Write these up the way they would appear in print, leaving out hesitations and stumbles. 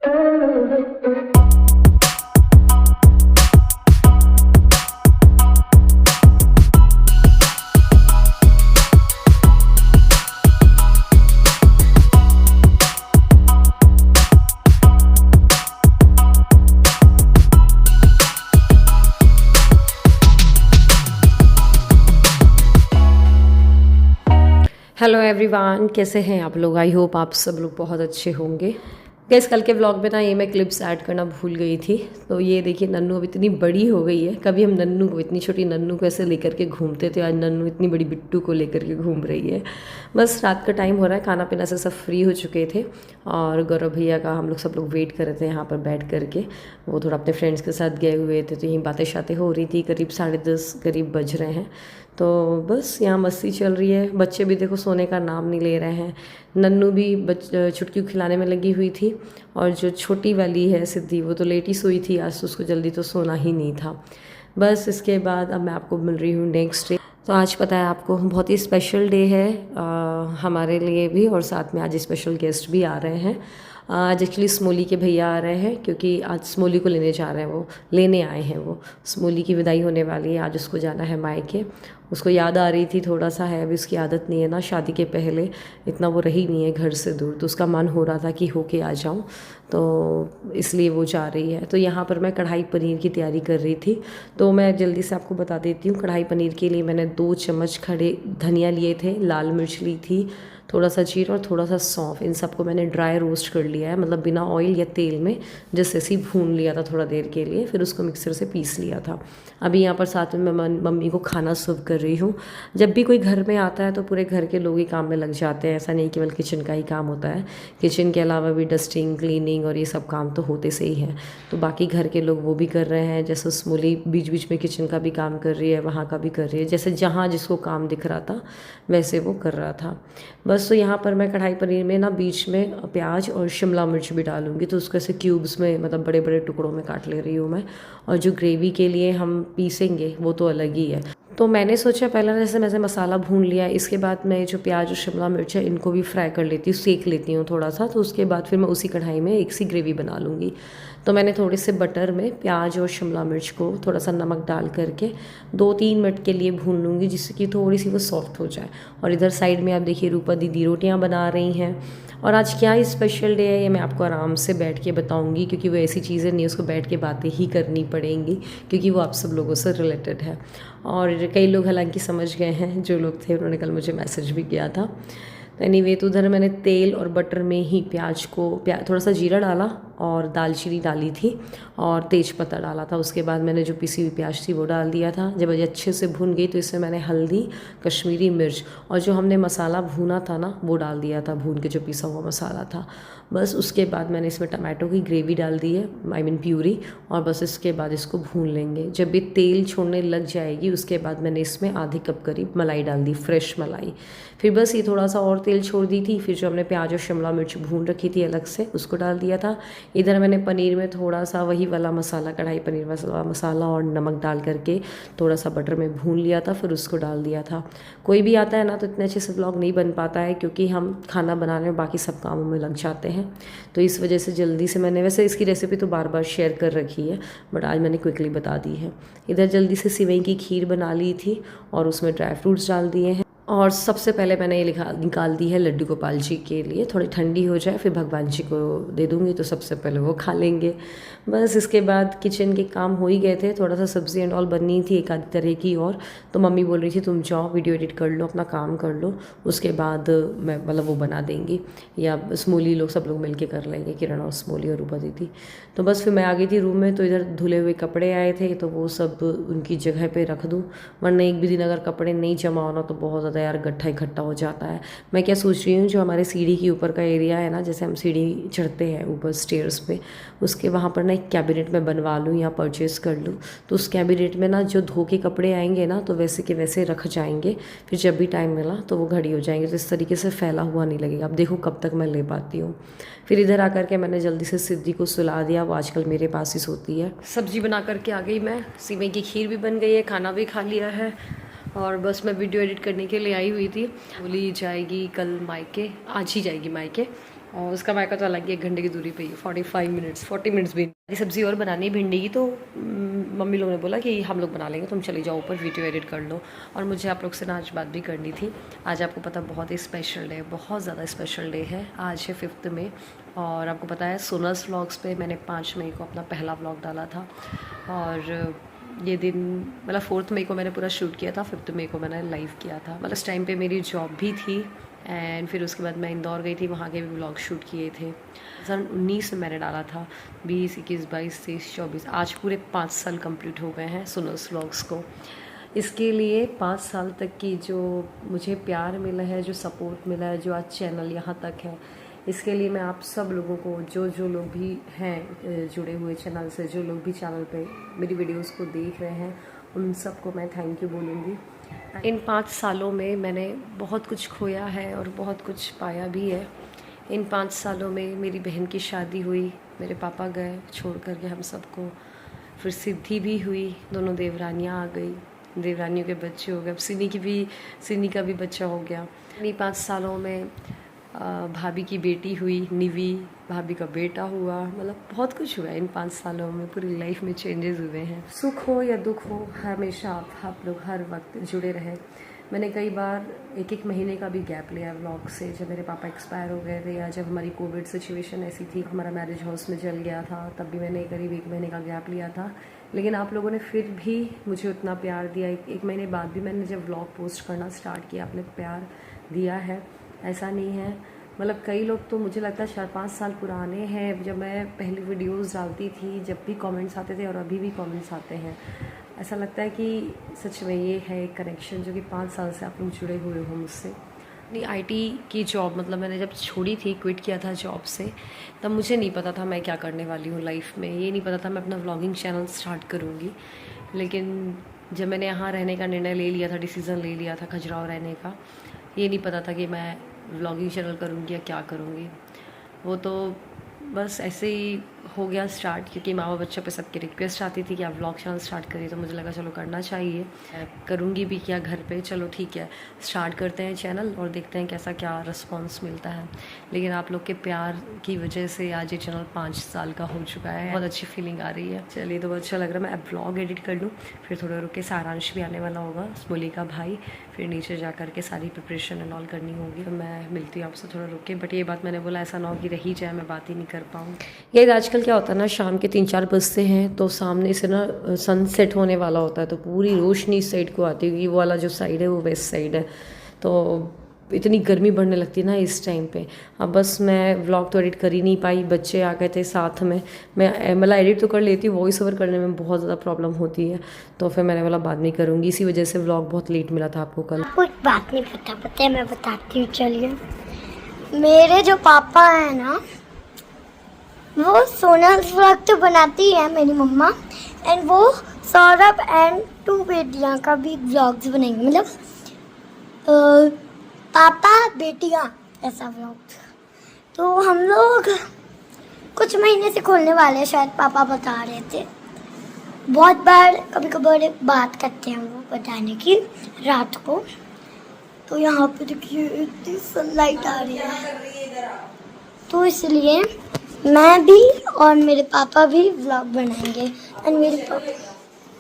Hello everyone, कैसे हैं आप लोग। आई होप आप सब लोग बहुत अच्छे होंगे। गैस कल के व्लॉग में ना ये मैं क्लिप्स ऐड करना भूल गई थी। तो ये देखिए, नन्नू अब इतनी बड़ी हो गई है। कभी हम नन्नू को, इतनी छोटी नन्नू को ऐसे लेकर के घूमते थे, आज नन्नू इतनी बड़ी बिट्टू को लेकर के घूम रही है। बस रात का टाइम हो रहा है, खाना पीना से सब फ्री हो चुके थे और गौरव भैया का हम लोग सब लोग वेट कर रहे थे यहाँ पर बैठ करके। वो थोड़ा अपने फ्रेंड्स के साथ गए हुए थे, तो यहीं बातें शातें हो रही थी। करीब 10:30 करीब बज रहे हैं, तो बस यहाँ मस्ती चल रही है। बच्चे भी देखो सोने का नाम नहीं ले रहे हैं। नन्नू भी छुटकी को खिलाने में लगी हुई थी, और जो छोटी वाली है सिद्धि, वो तो लेटी सोई थी। आज तो उसको जल्दी तो सोना ही नहीं था। बस इसके बाद अब मैं आपको मिल रही हूँ नेक्स्ट डे। तो आज पता है आपको, बहुत ही स्पेशल डे है हमारे लिए भी, और साथ में आज स्पेशल गेस्ट भी आ रहे हैं। आज एक्चुअली स्मोली के भैया आ रहे हैं, क्योंकि आज स्मोली को लेने जा रहे हैं। वो लेने आए हैं। वो स्मोली की विदाई होने वाली है, आज उसको जाना है मायके। उसको याद आ रही थी थोड़ा सा, है अभी उसकी आदत नहीं है ना, शादी के पहले इतना वो रही नहीं है घर से दूर, तो उसका मन हो रहा था कि होके आ जाऊं, तो इसलिए वो जा रही है। तो यहाँ पर मैं कढ़ाई पनीर की तैयारी कर रही थी। तो मैं जल्दी से आपको बता देती हूँ। कढ़ाई पनीर के लिए मैंने 2 चम्मच खड़े धनिया लिए थे, लाल मिर्च ली थी, थोड़ा सा जीरा और थोड़ा सा सौंफ। इन सबको मैंने ड्राई रोस्ट कर लिया है, मतलब बिना ऑयल या तेल में, जैसे ऐसे ही भून लिया था थोड़ा देर के लिए, फिर उसको मिक्सर से पीस लिया था। अभी यहाँ पर साथ में मैं मम्मी को खाना सर्व कर रही हूँ। जब भी कोई घर में आता है तो पूरे घर के लोग ही काम में लग जाते हैं। ऐसा नहीं केवल किचन का ही काम होता है, किचन के अलावा भी डस्टिंग, क्लीनिंग और ये सब काम तो होते से ही हैं। तो बाकी घर के लोग वो भी कर रहे हैं। जैसे स्मूली बीच बीच में किचन का भी काम कर रही है, वहाँ का भी कर रही है, जैसे जहाँ जिसको काम दिख रहा था वैसे वो कर रहा था। बस तो यहाँ पर मैं कढ़ाई पनीर में ना बीच में प्याज और शिमला मिर्च भी डालूंगी, तो उसको ऐसे क्यूब्स में, मतलब बड़े बड़े टुकड़ों में काट ले रही हूँ मैं। और जो ग्रेवी के लिए हम पीसेंगे वो तो अलग ही है। तो मैंने सोचा पहले जैसे मैंने मसाला भून लिया, इसके बाद मैं जो प्याज और शिमला मिर्च है इनको भी फ्राई कर लेती हूँ, सेक लेती हूँ थोड़ा सा। तो उसके बाद फिर मैं उसी कढ़ाई में एक सी ग्रेवी बना लूँगी। तो मैंने थोड़े से बटर में प्याज और शिमला मिर्च को थोड़ा सा नमक डाल करके 2-3 मिनट के लिए भून लूँगी, जिससे कि थोड़ी सी वो सॉफ्ट हो जाए। और इधर साइड में आप देखिए रूपा दीदी रोटियाँ बना रही हैं। और आज क्या स्पेशल डे है ये मैं आपको आराम से बैठ के बताऊंगी, क्योंकि वो ऐसी चीज़ें नहीं, उसको बैठ के बातें ही करनी पड़ेंगी, क्योंकि वो आप सब लोगों से रिलेटेड है। और कई लोग हालांकि समझ गए हैं, जो लोग थे उन्होंने कल मुझे मैसेज भी किया था। तो एनीवे, तो उधर मैंने तेल और बटर में ही प्याज को थोड़ा सा जीरा डाला और दालचीनी डाली थी और तेज़पत्ता डाला था। उसके बाद मैंने जो पिसी हुई प्याज थी वो डाल दिया था। जब ये अच्छे से भून गई तो इसमें मैंने हल्दी, कश्मीरी मिर्च और जो हमने मसाला भूना था ना वो डाल दिया था, भून के जो पिसा हुआ मसाला था। बस उसके बाद मैंने इसमें टमाटो की ग्रेवी डाल दी है, आई मीन प्यूरी। और बस इसके बाद इसको भून लेंगे। जब भी तेल छोड़ने लग जाएगी उसके बाद मैंने इसमें आधे कप करीब मलाई डाल दी, फ्रेश मलाई। फिर बस ये थोड़ा सा और तेल छोड़ दी थी। फिर जो हमने प्याज और शिमला मिर्च भून रखी थी अलग से, उसको डाल दिया था। इधर मैंने पनीर में थोड़ा सा वही वाला मसाला, कढ़ाई पनीर मसाला और नमक डाल करके थोड़ा सा बटर में भून लिया था, फिर उसको डाल दिया था। कोई भी आता है ना तो इतने अच्छे से व्लॉग नहीं बन पाता है, क्योंकि हम खाना बनाने में बाकी सब कामों में लग जाते हैं। तो इस वजह से जल्दी से मैंने, वैसे इसकी रेसिपी तो बार बार शेयर कर रखी है, बट आज मैंने क्विकली बता दी है। इधर जल्दी से सिवई की खीर बना ली थी और उसमें ड्राई फ्रूट्स डाल दिए हैं। और सबसे पहले मैंने ये निकाल दी है लड्डू गोपाल जी के लिए, थोड़ी ठंडी हो जाए फिर भगवान जी को दे दूँगी, तो सबसे पहले वो खा लेंगे। बस इसके बाद किचन के काम हो ही गए थे, थोड़ा सा सब्ज़ी एंड ऑल बननी थी एक आधी तरह की। और तो मम्मी बोल रही थी तुम जाओ वीडियो एडिट कर लो, अपना काम कर लो, उसके बाद मैं मतलब वो बना देंगी, या स्मूली लोग सब लोग मिल के कर लेंगे, किरण और स्मूली और रूपा दीदी। तो बस फिर मैं आ गई थी रूम में। तो इधर धुले हुए कपड़े आए थे, तो वो सब उनकी जगह पर रख दूँ, वरना एक भी दिन अगर कपड़े नहीं जमा होना तो बहुत ज़्यादा यार गड्ढा इकट्ठा हो जाता है। मैं क्या सोच रही हूँ, जो हमारे सीढ़ी के ऊपर का एरिया है ना, जैसे हम सीढ़ी चढ़ते हैं ऊपर स्टेयर्स पे, उसके वहाँ पर ना एक कैबिनेट में बनवा लूँ या परचेज़ कर लूँ। तो उस कैबिनेट में ना जो धो के कपड़े आएंगे ना तो वैसे के वैसे रख जाएंगे, फिर जब भी टाइम मिला तो वो घड़ी हो जाएंगे, तो इस तरीके से फैला हुआ नहीं लगेगा। अब देखो कब तक मैं ले पाती हूँ। फिर इधर आकर के मैंने जल्दी से सिद्धि को सुला दिया, वो आजकल मेरे पास ही सोती है। सब्जी बना करके आ गई मैं, सिवई की खीर भी बन गई है, खाना भी खा लिया है। और बस मैं वीडियो एडिट करने के लिए आई हुई थी। बोली जाएगी कल मायके, आज ही जाएगी मायके, और उसका मायका तो अलग ही 1 घंटे की दूरी पे ही, 45 मिनट्स, 40 मिनट्स भी। सब्ज़ी और बनानी भिंडी की, तो मम्मी लोगों ने बोला कि हम लोग बना लेंगे, तुम चले जाओ ऊपर वीडियो एडिट कर लो। और मुझे आप लोग से ना आज बात भी करनी थी। आज आपको पता बहुत ही स्पेशल डे, बहुत ज़्यादा स्पेशल डे है। आज है 5 मई और आपको पता है सोनस व्लॉग्स पे मैंने 5 मई को अपना पहला व्लॉग डाला था। और ये दिन मतलब 4 मई को मैंने पूरा शूट किया था, 5 मई को मैंने लाइव किया था। मतलब उस टाइम पे मेरी जॉब भी थी एंड फिर उसके बाद मैं इंदौर गई थी, वहाँ के भी व्लॉग शूट किए थे। 2019 में मैंने डाला था, 20, 21, 22, 23, 24, आज पूरे 5 साल कंप्लीट हो गए हैं सोनस व्लॉग्स को। इसके लिए 5 साल तक की जो मुझे प्यार मिला है, जो सपोर्ट मिला है, जो आज चैनल यहाँ तक है, इसके लिए मैं आप सब लोगों को, जो लोग भी हैं जुड़े हुए चैनल से, जो लोग भी चैनल पे मेरी वीडियोस को देख रहे हैं, उन सबको मैं थैंक यू बोलूँगी। इन 5 सालों में मैंने बहुत कुछ खोया है और बहुत कुछ पाया भी है। इन 5 सालों में मेरी बहन की शादी हुई, मेरे पापा गए छोड़ कर के हम सबको, फिर सिद्धि भी हुई, दोनों देवरानियाँ आ गई, देवरानियों के बच्चे हो गए, अब सिनी का भी बच्चा हो गया। इन 5 सालों में भाभी की बेटी हुई निवी, भाभी का बेटा हुआ, मतलब बहुत कुछ हुआ है इन 5 सालों में। पूरी लाइफ में चेंजेस हुए हैं। सुख हो या दुख हो, हमेशा आप लोग हर वक्त जुड़े रहे। मैंने कई बार 1-1 महीने का भी गैप लिया व्लॉग से, जब मेरे पापा एक्सपायर हो गए थे या जब हमारी कोविड सिचुएशन ऐसी थी, हमारा मैरिज हाउस में जल गया था, तब भी मैंने करीब 1 महीने का गैप लिया था। लेकिन आप लोगों ने फिर भी मुझे उतना प्यार दिया। 1 महीने बाद भी मैंने जब व्लॉग पोस्ट करना स्टार्ट किया, आपने प्यार दिया है, ऐसा नहीं है। मतलब कई लोग तो मुझे लगता है 4-5 साल पुराने हैं, जब मैं पहली वीडियोस डालती थी, जब भी कमेंट्स आते थे और अभी भी कमेंट्स आते हैं। ऐसा लगता है कि सच में ये है एक कनेक्शन जो कि 5 साल से आप लोग जुड़े हुए हो मुझसे। अपनी IT की जॉब, मतलब मैंने जब छोड़ी थी, क्विट किया था जॉब से, तब मुझे नहीं पता था मैं क्या करने वाली हूँ लाइफ में। ये नहीं पता था मैं अपना व्लॉगिंग चैनल स्टार्ट करूँगी। लेकिन जब मैंने यहाँ रहने का निर्णय ले लिया था, डिसीज़न ले लिया था खजुराहो रहने का, ये नहीं पता था कि मैं व्लॉगिंग चैनल करूँगी या क्या करूँगी। वो तो बस ऐसे ही हो गया स्टार्ट, क्योंकि माँ बच्चों पे सबकी रिक्वेस्ट आती थी कि आप व्लॉग चैनल स्टार्ट करिए, तो मुझे लगा चलो करना चाहिए, करूँगी भी क्या घर पे, चलो ठीक है स्टार्ट करते हैं चैनल और देखते हैं कैसा क्या रिस्पांस मिलता है। लेकिन आप लोग के प्यार की वजह से आज ये चैनल 5 साल का हो चुका है, बहुत अच्छी फीलिंग आ रही है। चलिए तो बहुत अच्छा लग रहा है। मैं अब व्लॉग एडिट कर लूँ, फिर थोड़ा रुक के सारांश भी आने वाला होगा, स्मोली का भाई, फिर नीचे जा कर के सारी प्रिपरेशन एंड ऑल करनी होगी। तो मैं मिलती हूँ आपसे थोड़ा रुक के। बट ये बात मैंने बोला ऐसा ना हो कि रही जाए, मैं बात ही नहीं कर पाऊँ। ये आजकल क्या होता है ना, शाम के 3-4 बजते हैं तो सामने से ना सनसेट होने वाला होता है, तो पूरी रोशनी इस साइड को आती है। वो वाला जो साइड है वो वेस्ट साइड है, तो इतनी गर्मी बढ़ने लगती है ना इस टाइम पे। अब बस मैं व्लॉग तो एडिट कर ही नहीं पाई, बच्चे आ गए थे साथ में। मैं मतलब एडिट तो कर लेती हूँ, वॉइस ओवर करने में बहुत ज़्यादा प्रॉब्लम होती है, तो फिर मैंने बोला बाद में करूँगी। इसी वजह से व्लॉग बहुत लेट मिला था आपको कल। कुछ बात नहीं पता है, मैं बताती हूँ। चलिए, मेरे जो पापा है ना, वो सोनस व्लॉग तो बनाती है मेरी मम्मा, एंड वो सौरभ एंड 2 बेटियाँ का भी व्लॉग्स बनाएंगे, मतलब पापा बेटियाँ ऐसा व्लॉग। तो हम लोग कुछ महीने से खोलने वाले हैं, शायद पापा बता रहे थे। बहुत बार कभी कभार बात करते हैं वो बताने की रात को। तो यहाँ पे देखिए इतनी सनलाइट आ रही है, तो इसलिए मैं भी और मेरे पापा भी व्लॉग बनाएंगे। एंड मेरे पापा,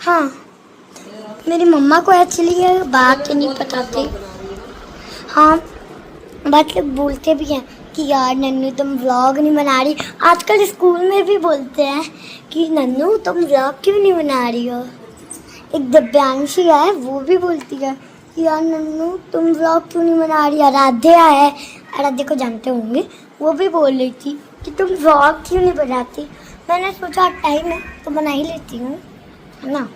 हाँ, मेरी मम्मा को एक्चुअली ये बात नहीं पता थी। हाँ, बात लोग बोलते भी हैं कि यार नन्नू तुम व्लॉग नहीं बना रही। आजकल स्कूल में भी बोलते हैं कि नन्नू तुम व्लॉग क्यों नहीं बना रही हो। एक दिव्यांशी है, वो भी बोलती है कि यार नन्नू तुम व्लॉग क्यों नहीं बना रही। आराध्या है, आराध्या को जानते होंगे, वो भी बोल रही थी कि तुम व्लॉग क्यों नहीं बनाती। मैंने सोचा टाइम है तो बना ही लेती हूँ, है ना।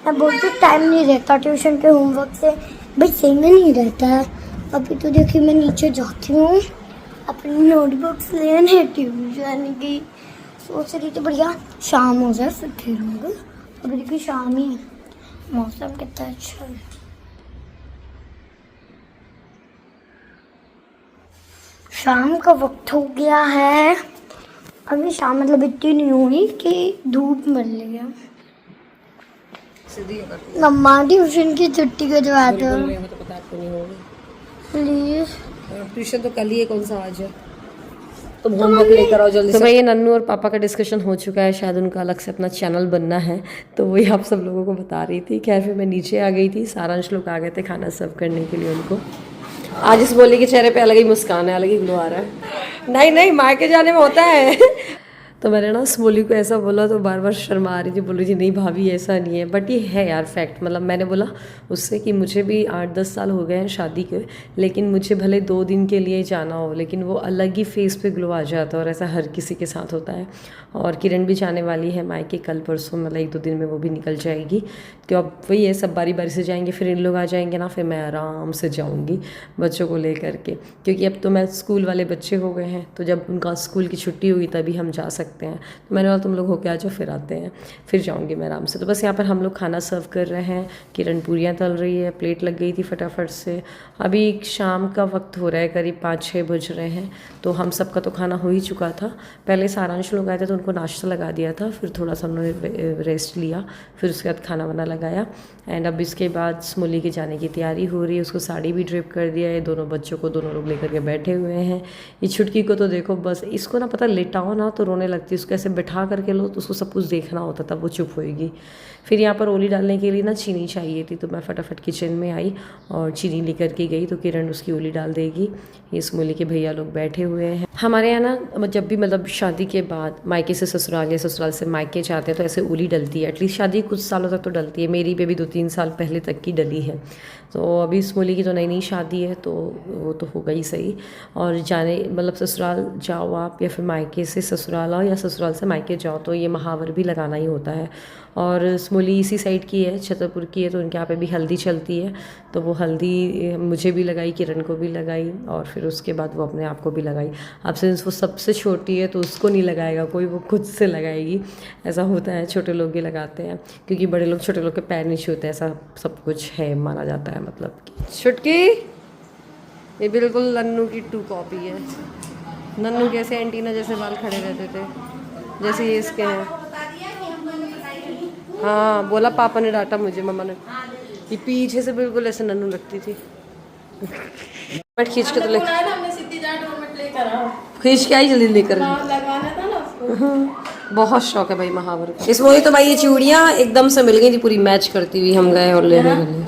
मैं बोलती टाइम नहीं रहता, ट्यूशन के होमवर्क से भाई सही में नहीं रहता है। अभी तो देखिए मैं नीचे जाती हूँ अपनी नोटबुक्स लेने ट्यूशन की, सोच रही थी बढ़िया शाम हो जाए फिर खेलूँगी। अभी देखिए शाम ही है, मौसम कितना अच्छा है। शाम का वक्त हो गया है, अभी शाम मतलब इतनी नहीं हुई कि धूप मिल रही है। मम्मा ट्यूशन की छुट्टी करवा दो प्लीज। ट्यूशन तो कल ही है, कौन सा आज है? तुम होमवर्क लेकर आओ जल्दी तो से। भाई ये नन्नू और पापा का डिस्कशन हो चुका है, शायद उनका अलग से अपना चैनल बनना है, तो वही आप सब लोगों को बता रही थी। खैर फिर मैं नीचे आ गई थी, सारांश लोग आ गए थे खाना सर्व करने के लिए उनको। आज इस बोली के चेहरे पे अलग ही मुस्कान है, अलग ही ग्लो आ रहा है। नहीं नहीं, मायके जाने में होता है। तो मैंने ना स्मोली को ऐसा बोला तो बार बार शर्मा रही थी, बोल रही थी नहीं भाभी ऐसा नहीं है, बट ये है यार फैक्ट। मतलब मैंने बोला उससे कि मुझे भी 8-10 साल हो गए हैं शादी के, लेकिन मुझे भले 2 दिन के लिए जाना हो, लेकिन वो अलग ही फेस पे ग्लो आ जाता है, और ऐसा हर किसी के साथ होता है। और किरण भी जाने वाली है मायके कल परसों, मतलब 1-2 दिन में वो भी निकल जाएगी। तो अब वही है, सब बारी बारी से जाएंगे, फिर इन लोग आ जाएंगे ना, फिर मैं आराम से जाऊँगी बच्चों को लेकर के, क्योंकि अब तो मैं स्कूल वाले बच्चे हो गए हैं, तो जब उनका स्कूल की छुट्टी हुई तभी हम जा सकते हैं। तो मैंने बोला तुम लोग होके आ जाओ, फिर आते हैं, फिर जाऊँगी मैं आराम से। तो बस यहाँ पर हम लोग खाना सर्व कर रहे हैं, किरण पूरियाँ तल रही है, प्लेट लग गई थी फटाफट से। अभी शाम का वक्त हो रहा है, करीब 5-6 बज रहे हैं, तो हम सबका तो खाना हो ही चुका था। पहले सारांश लोग आए थे तो उनको नाश्ता लगा दिया था, फिर थोड़ा सा उन्होंने रेस्ट लिया, फिर उसके बाद खाना वाना लगाया। एंड अब इसके बाद स्मोली के जाने की तैयारी हो रही है, उसको साड़ी भी ड्रिप कर दिया है। दोनों बच्चों को दोनों लोग लेकर के बैठे हुए हैं। ये छुटकी को तो देखो, बस इसको ना पता लेटाओ ना तो रोने लगती है, उसको ऐसे बैठा करके लो तो उसको सब कुछ देखना होता, तब वो चुप होएगी। फिर यहाँ पर ओली डालने के लिए ना चीनी चाहिए थी, तो मैं फटाफट किचन में आई और चीनी लेकर के गई, तो किरण उसकी ओली डाल देगी। ये स्मोली के भैया लोग बैठे हुए हैं। हमारे यहाँ ना जब भी मतलब शादी के बाद मायके से ससुराल या ससुराल से मायके जाते हैं तो ऐसे ओली डलती है, एटलीस्ट शादी कुछ सालों तक तो डलती है। मेरी पे भी 2-3 साल पहले तक की डली है। तो अभी स्मोली की तो नई शादी है, तो वो तो होगा ही सही। और जाने मतलब ससुराल जाओ आप, या फिर मायके से ससुराल आओ या ससुराल से मायके जाओ, तो ये महावर भी लगाना ही होता है। और स्मोली इसी साइड की है, छतरपुर की है, तो उनके यहाँ पे भी हल्दी चलती है, तो वो हल्दी मुझे भी लगाई, किरण को भी लगाई, और फिर उसके बाद वो अपने आप को भी लगाई। अब सिंस वो सबसे छोटी है तो उसको नहीं लगाएगा कोई, वो खुद से लगाएगी। ऐसा होता है, छोटे लोग भी लगाते हैं, क्योंकि बड़े लोग छोटे लोग के पैर नहीं छूते, ऐसा सब कुछ है, माना जाता है। मतलब छुटकी ये बिल्कुल नन्नू की 2 कॉपी है। नन्नू कैसे एंटीना जैसे बाल खड़े रहते थे, जैसे ये इसके हैं। हाँ बोला पापा ने डांटा मुझे, मम्मा ने, ये पीछे से बिल्कुल ऐसे नन्नू लगती थी। बट खींच के तो ले, खींच के आई जल्दी लेकर। बहुत शौक है भाई महावर का। इस वही तो भाई ये चूड़ियाँ एकदम से मिल गई थी पूरी मैच करती हुई, हम गए और लेने गए।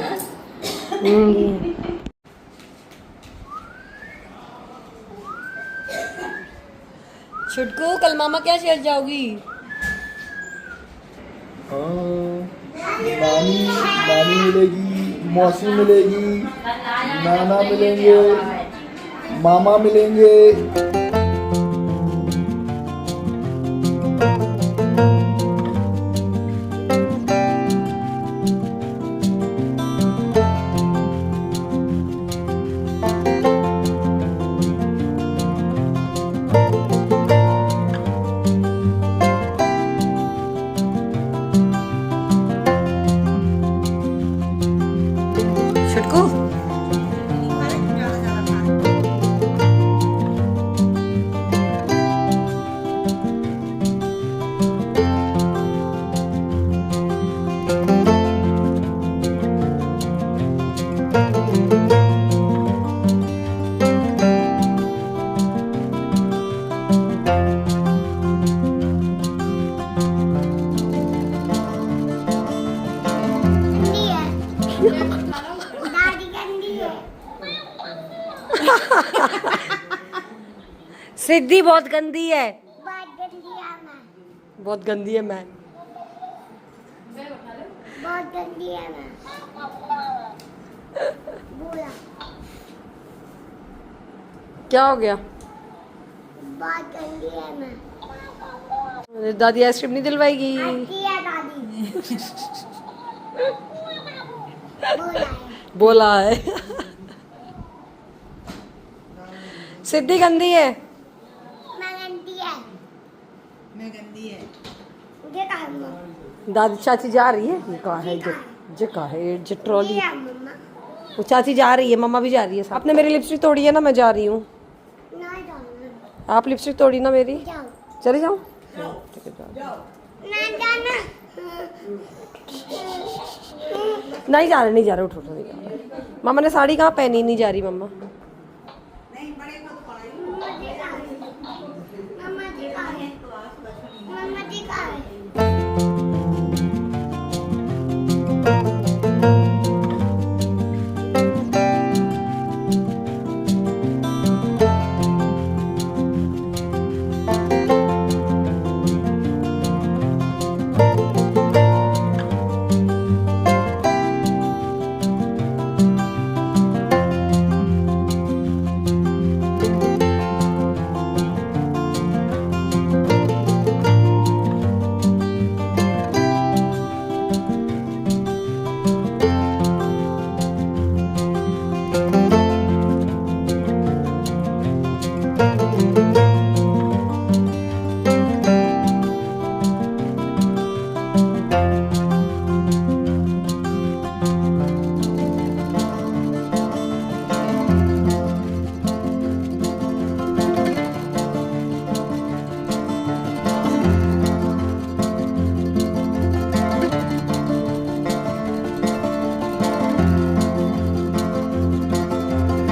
छुटकू कल मामा क्या चल जाओगी? नानी मिलेगी, मौसी मिलेगी, नाना मिलेंगे, मामा मिलेंगे। छुटकू दादी गंदी है। सिद्धि बहुत गंदी है, बहुत गंदी है मैं, बहुत गंदी है मैं। बहुत गंदी है मैं। बोला क्या हो गया? बहुत गंदी है मैं। दादी आइसक्रीम नहीं दिलवाएगी। आती है दादी। बोला है। बोला है। सिद्धि गंदी है। मैं गंदी है। मैं गंदी है। मुझे कहा मम्मा। दादी चाची जा रही है, ये कहाँ है जो कहाँ है जो ट्रॉली, ये मम्मा। वो चाची जा रही है, मम्मा भी जा रही है। आपने मेरी लिपस्टिक तोड़ी है ना, मैं जा रही हूँ। ना जाओ। आप लिपस्टिक तोड़ी ना मेरी, जाओ। चले जाओ। ना जाना। नहीं जा रहे, नहीं जा रहे, उठो नहीं जा रहे। मम्मा ने साड़ी कहाँ पहनी, नहीं जा रही मम्मा।